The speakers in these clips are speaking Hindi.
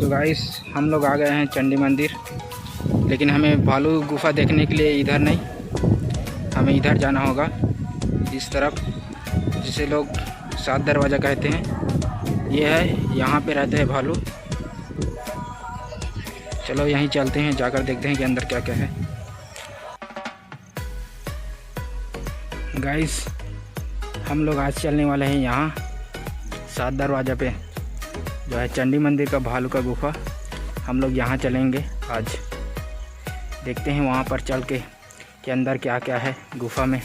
सो गाइस, हम लोग आ गए हैं चंडी मंदिर, लेकिन हमें भालू गुफा देखने के लिए इधर नहीं, हमें इधर जाना होगा, इस तरफ, जिसे लोग 7 दरवाज़ा कहते हैं। ये है, यहाँ पे रहते हैं भालू। चलो यहीं चलते हैं, जाकर देखते हैं कि अंदर क्या क्या है। गाइस, हम लोग आज चलने वाले हैं यहाँ 7 दरवाज़ा पे, जो है चंडी मंदिर का भालू का गुफा। हम लोग यहाँ चलेंगे आज, देखते हैं वहाँ पर चल के कि अंदर क्या क्या है गुफा में।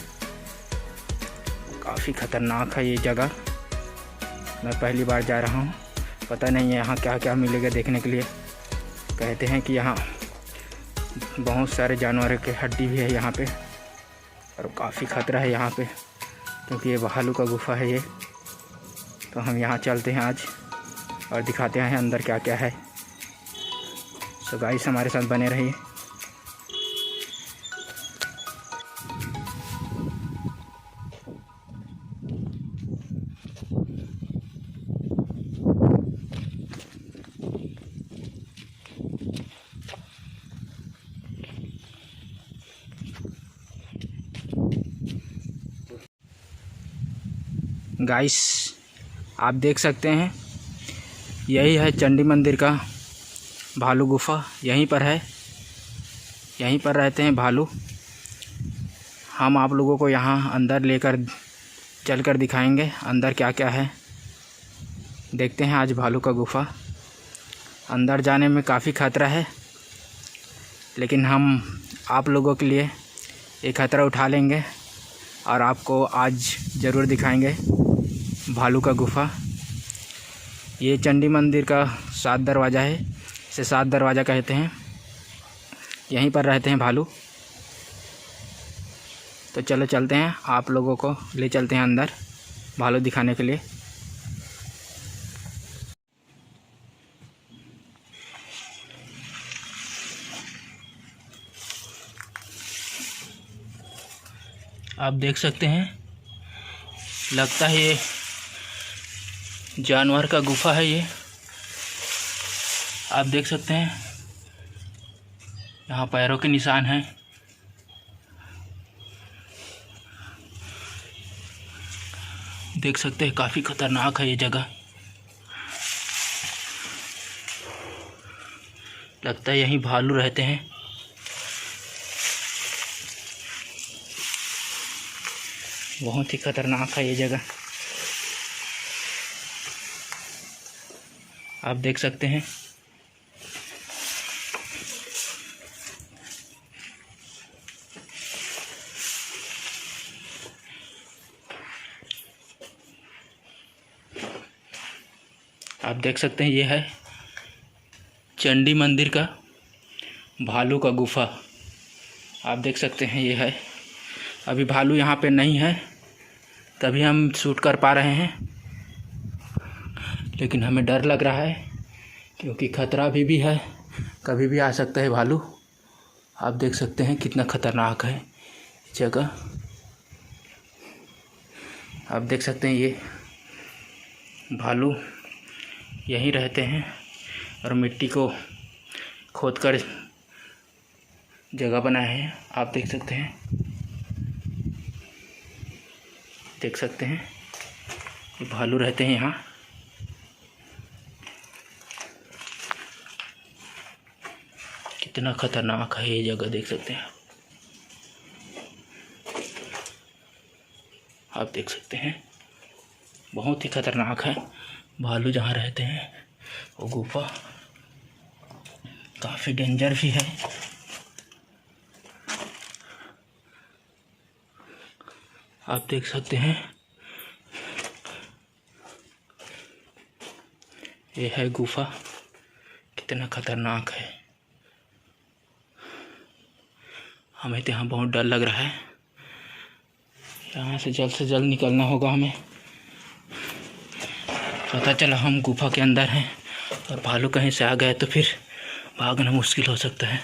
काफ़ी ख़तरनाक है ये जगह, मैं पहली बार जा रहा हूँ, पता नहीं है यहाँ क्या क्या मिलेगा देखने के लिए। कहते हैं कि यहाँ बहुत सारे जानवरों की हड्डी भी है यहाँ पे, और काफ़ी ख़तरा है यहाँ पे, क्योंकि ये भालू का गुफा है ये। तो हम यहाँ चलते हैं आज और दिखाते हैं अंदर क्या क्या है। सो गाइस, हमारे साथ बने रहिए। गाइस, आप देख सकते हैं, यही है चंडी मंदिर का भालू गुफा। यहीं पर है, यहीं पर रहते हैं भालू। हम आप लोगों को यहाँ अंदर लेकर चलकर दिखाएंगे अंदर क्या क्या है। देखते हैं आज भालू का गुफा। अंदर जाने में काफ़ी खतरा है, लेकिन हम आप लोगों के लिए ये खतरा उठा लेंगे और आपको आज ज़रूर दिखाएंगे भालू का गुफा। ये चंडी मंदिर का 7 दरवाज़ा है, इसे 7 दरवाज़ा कहते हैं। यहीं पर रहते हैं भालू। तो चलो चलते हैं, आप लोगों को ले चलते हैं अंदर भालू दिखाने के लिए। आप देख सकते हैं, लगता है ये जानवर का गुफा है ये। आप देख सकते हैं, यहाँ पैरों के निशान हैं। देख सकते हैं, काफ़ी खतरनाक है ये जगह। लगता है यहीं भालू रहते हैं। बहुत ही खतरनाक है ये जगह, आप देख सकते हैं। आप देख सकते हैं, ये है चंडी मंदिर का भालू का गुफा। आप देख सकते हैं, ये है। अभी भालू यहाँ पे नहीं है, तभी हम शूट कर पा रहे हैं, लेकिन हमें डर लग रहा है क्योंकि खतरा भी है, कभी भी आ सकता है भालू। आप देख सकते हैं कितना खतरनाक है जगह। आप देख सकते हैं, ये भालू यहीं रहते हैं और मिट्टी को खोदकर जगह बनाए हैं। आप देख सकते हैं, देख सकते हैं, ये भालू रहते हैं यहाँ। कितना खतरनाक है ये जगह, देख सकते हैं। आप देख सकते हैं, बहुत ही खतरनाक है भालू जहाँ रहते हैं वो गुफा। काफ़ी डेंजर भी है। आप देख सकते हैं, ये है गुफा। कितना खतरनाक है, हमें तो यहाँ बहुत डर लग रहा है। यहाँ से जल्द निकलना होगा हमें। पता चला हम गुफा के अंदर हैं और भालू कहीं से आ गए तो फिर भागना मुश्किल हो सकता है।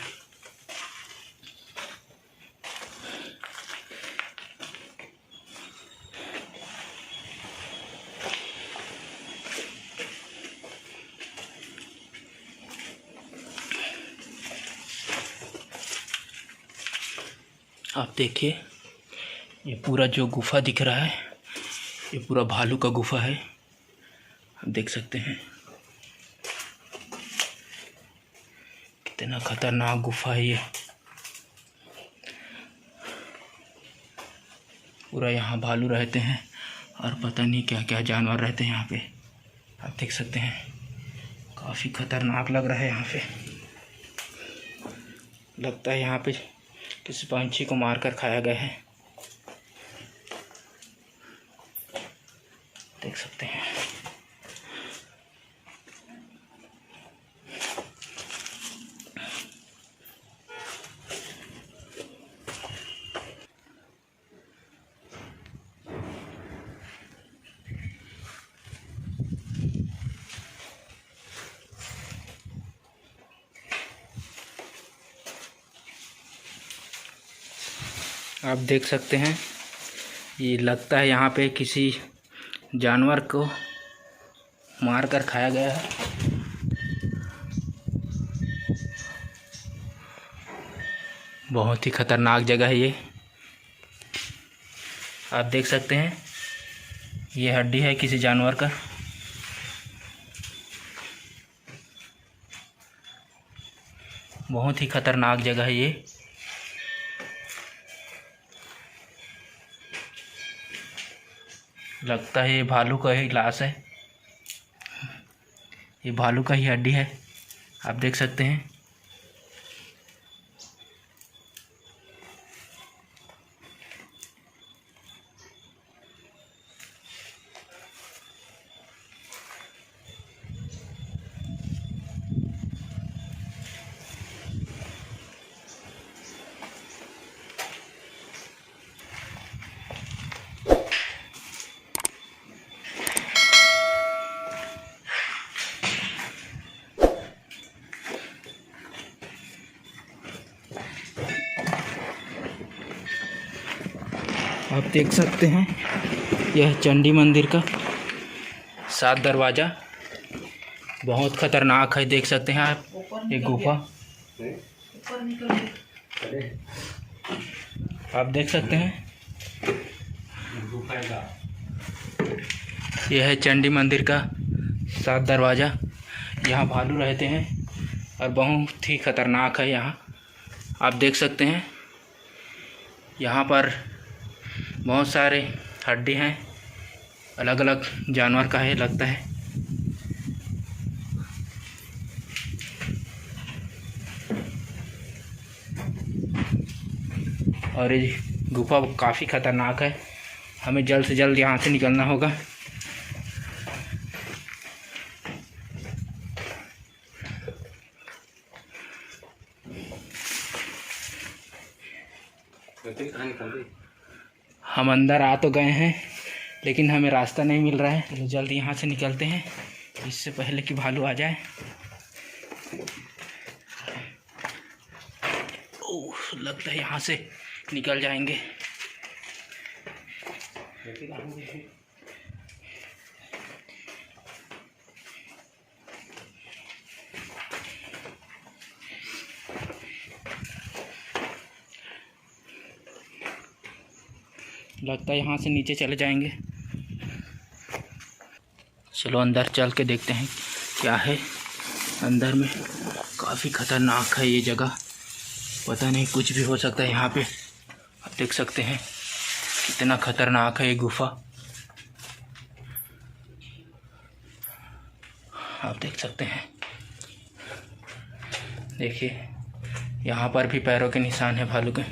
आप देखिए, ये पूरा जो गुफा दिख रहा है ये पूरा भालू का गुफा है। आप देख सकते हैं कितना खतरनाक गुफा है ये। पूरा यहाँ भालू रहते हैं और पता नहीं क्या क्या जानवर रहते हैं यहाँ पे। आप देख सकते हैं काफ़ी खतरनाक लग रहा है यहाँ पे। लगता है यहाँ पे किसी पंछी को मारकर खाया गया है। देख सकते हैं आप देख सकते हैं ये लगता है यहाँ पे किसी जानवर को मार कर खाया गया है। बहुत ही खतरनाक जगह है ये। आप देख सकते हैं ये हड्डी है किसी जानवर का। बहुत ही खतरनाक जगह है ये। लगता है ये भालू का ही लाश है, ये भालू का ही हड्डी है। आप देख सकते हैं आप देख सकते हैं यह चंडी मंदिर का 7 दरवाज़ा बहुत खतरनाक है। देख सकते हैं आप ये गुफा। आप देख सकते हैं यह है चंडी मंदिर का 7 दरवाज़ा। यहाँ भालू रहते हैं और बहुत ही खतरनाक है यहाँ। आप देख सकते हैं यहाँ पर बहुत सारे हड्डी हैं, अलग अलग जानवर का है लगता है। और ये गुफा काफ़ी ख़तरनाक है, हमें जल्द से जल्द यहाँ से निकलना होगा। हम अंदर आ तो गए हैं लेकिन हमें रास्ता नहीं मिल रहा है। तो जल्दी यहाँ से निकलते हैं इससे पहले कि भालू आ जाए। ओह, लगता है यहाँ से निकल जाएंगे। लगता है यहाँ से नीचे चले जाएंगे। चलो अंदर चल के देखते हैं क्या है अंदर में। काफ़ी ख़तरनाक है ये जगह, पता नहीं कुछ भी हो सकता है यहाँ पे। आप देख सकते हैं कितना ख़तरनाक है ये गुफा। आप देख सकते हैं, देखिए यहाँ पर भी पैरों के निशान है भालू के।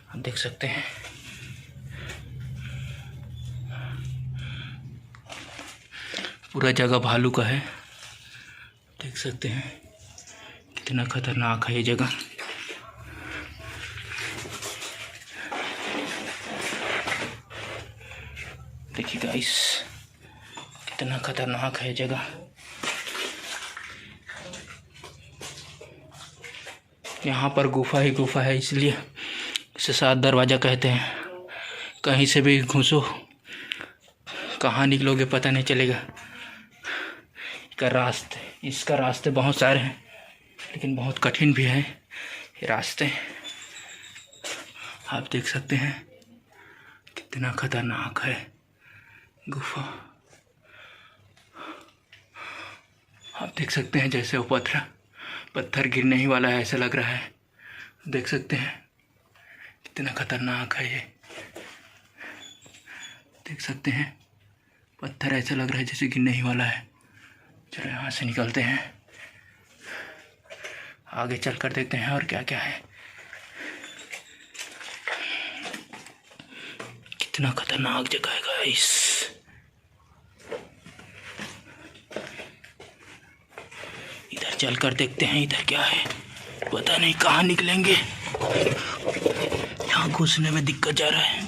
आप देख सकते हैं पूरा जगह भालू का है। देख सकते हैं कितना खतरनाक है ये जगह। देखिए गाइस कितना खतरनाक है जगह। यहाँ पर गुफा ही गुफा है, इसलिए इसे 7 दरवाज़ा कहते हैं। कहीं से भी घुसो, कहाँ निकलोगे पता नहीं चलेगा। इसका रास्ते बहुत सारे हैं लेकिन बहुत कठिन भी है। ये रास्ते आप देख सकते हैं कितना खतरनाक है गुफा। आप देख सकते हैं जैसे वो पत्थर गिरने ही वाला है, ऐसा लग रहा है। देख सकते हैं कितना खतरनाक है ये। देख सकते हैं पत्थर ऐसा लग रहा है जैसे गिरने ही वाला है। चलो यहाँ से निकलते हैं, आगे चलकर देखते हैं और क्या क्या है। कितना खतरनाक जगह है गाइस। इधर चलकर देखते हैं इधर क्या है। पता नहीं कहाँ निकलेंगे, यहाँ घुसने में दिक्कत जा रहा है।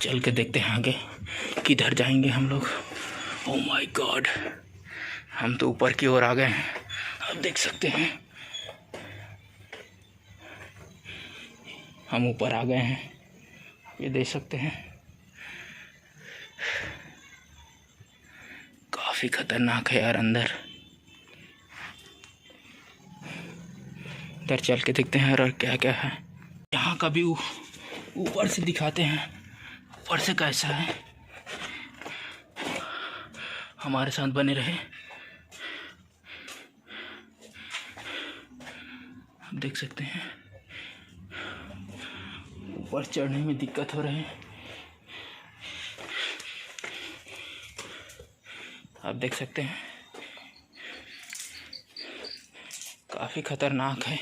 चल के देखते हैं आगे किधर जाएंगे हम लोग। ओह माय गॉड, हम तो ऊपर की ओर आ गए हैं। आप देख सकते हैं हम ऊपर आ गए हैं, ये देख सकते हैं। काफ़ी खतरनाक है यार अंदर। इधर चल के देखते हैं और क्या क्या है। यहाँ का व्यू ऊपर से दिखाते हैं, ऊपर से कैसा है। हमारे साथ बने रहे। आप देख सकते हैं ऊपर चढ़ने में दिक्कत हो रही है। आप देख सकते हैं काफ़ी खतरनाक है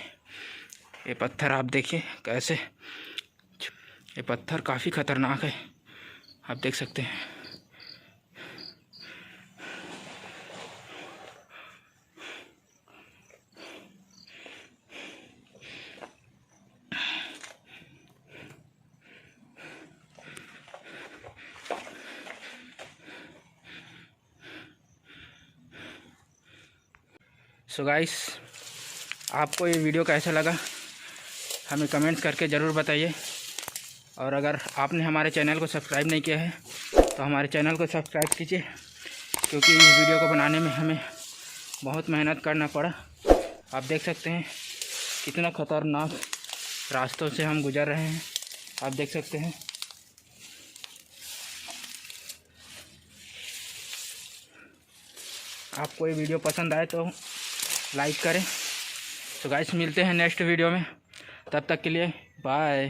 ये पत्थर। आप देखिए कैसे, ये पत्थर काफ़ी खतरनाक है। आप देख सकते हैं सो गाइस, आपको ये वीडियो कैसा लगा हमें कमेंट्स करके ज़रूर बताइए। और अगर आपने हमारे चैनल को सब्सक्राइब नहीं किया है तो हमारे चैनल को सब्सक्राइब कीजिए, क्योंकि इस वीडियो को बनाने में हमें बहुत मेहनत करना पड़ा। आप देख सकते हैं कितना ख़तरनाक रास्तों से हम गुजर रहे हैं। आप देख सकते हैं आपको ये वीडियो पसंद आए तो लाइक करें। तो गाइस मिलते हैं नेक्स्ट वीडियो में, तब तक के लिए बाय।